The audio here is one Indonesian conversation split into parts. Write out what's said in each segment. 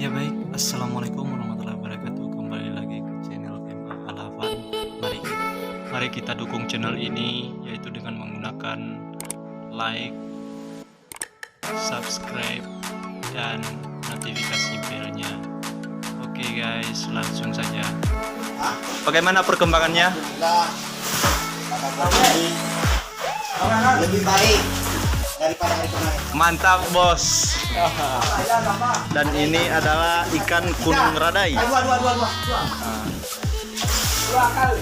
Ya baik, assalamualaikum warahmatullahi wabarakatuh. Kembali lagi ke channel MA Alafan. Mari kita dukung channel ini yaitu dengan menggunakan like, subscribe, dan notifikasi belnya. Oke guys, langsung saja. Bagaimana perkembangannya? Lebih baik daripada hari kemarin. Mantap bos. Dan ini adalah ikan kunung radai. Dua kali.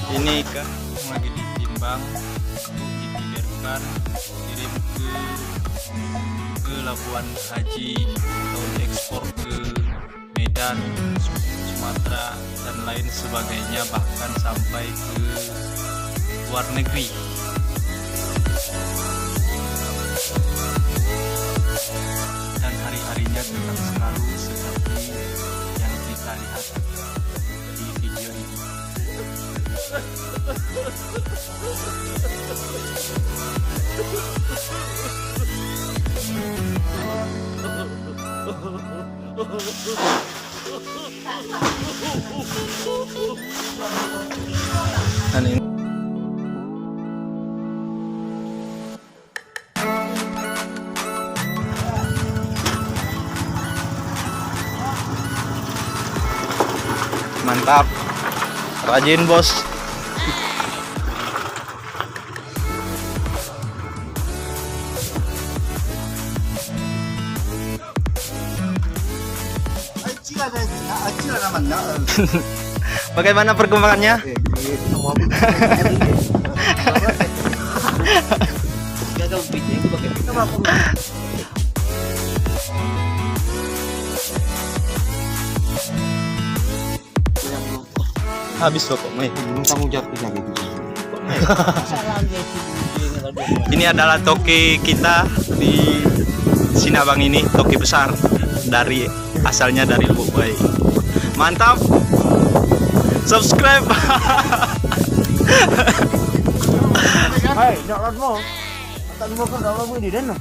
Ini ikan lagi ditimbang untuk dipinggirkan kirim ke Labuan Haji atau diekspor ke Medan, Sumatera dan lain sebagainya, bahkan sampai ke luar negeri. Dan hari-harinya tetap selalu seperti yang kita lihat di video ini. Dan ini mantap, rajin bos. Bagaimana perkembangannya? Habis loh kok, Mei. Tanggung jawab kita gitu. Ini adalah toki kita di Sinabang ini, toki besar asalnya dari Lubuk Bayi. Mantap. Subscribe. Hai, jangan mau. Tak mau kan kalau mau di sana.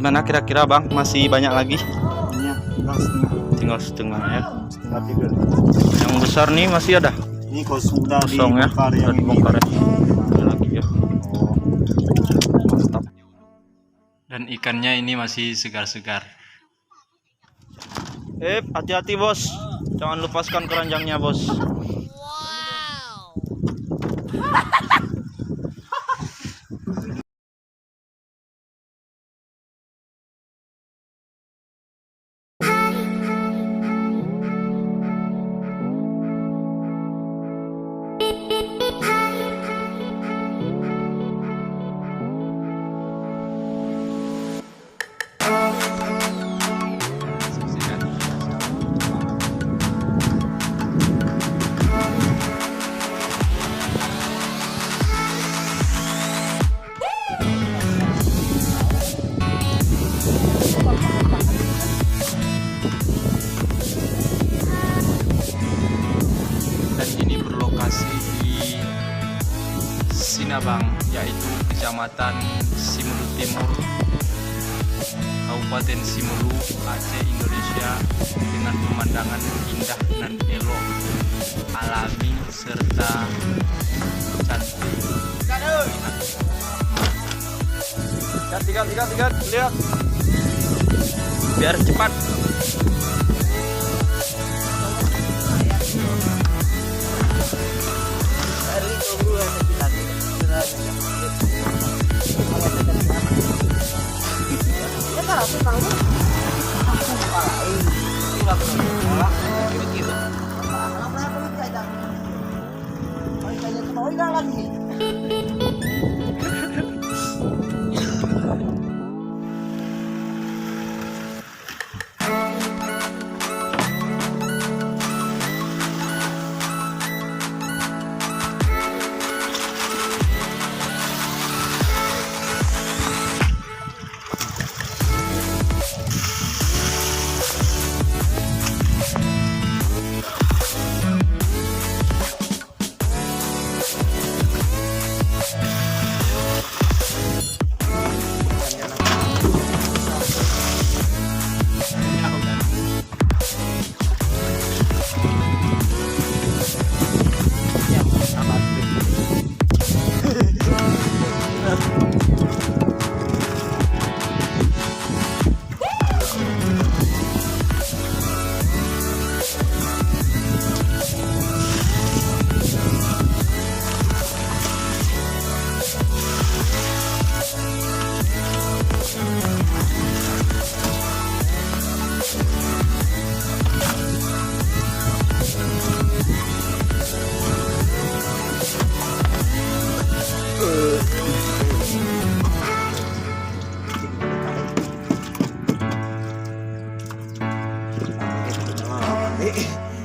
Bagaimana kira-kira Bang? Masih banyak lagi? Iya, tinggal setengah. Tinggal setengah ya. Setengah tiga. Yang besar nih masih ada? Ini kok sudah Kosong ya? dibongkar Sudah yang ini. dibongkar ya? Ada lagi ya? Oh, mantap. Dan ikannya ini masih segar-segar. Hati-hati bos. Jangan lepaskan keranjangnya bos. Dan ini berlokasi di Sinabang, yaitu Kecamatan Simelu Timur, Kabupaten Simelu, Aceh, Indonesia, dengan pemandangan indah dan elok, alami serta cantik. Tiga, lihat, biar cepat.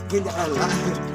Gini Allah.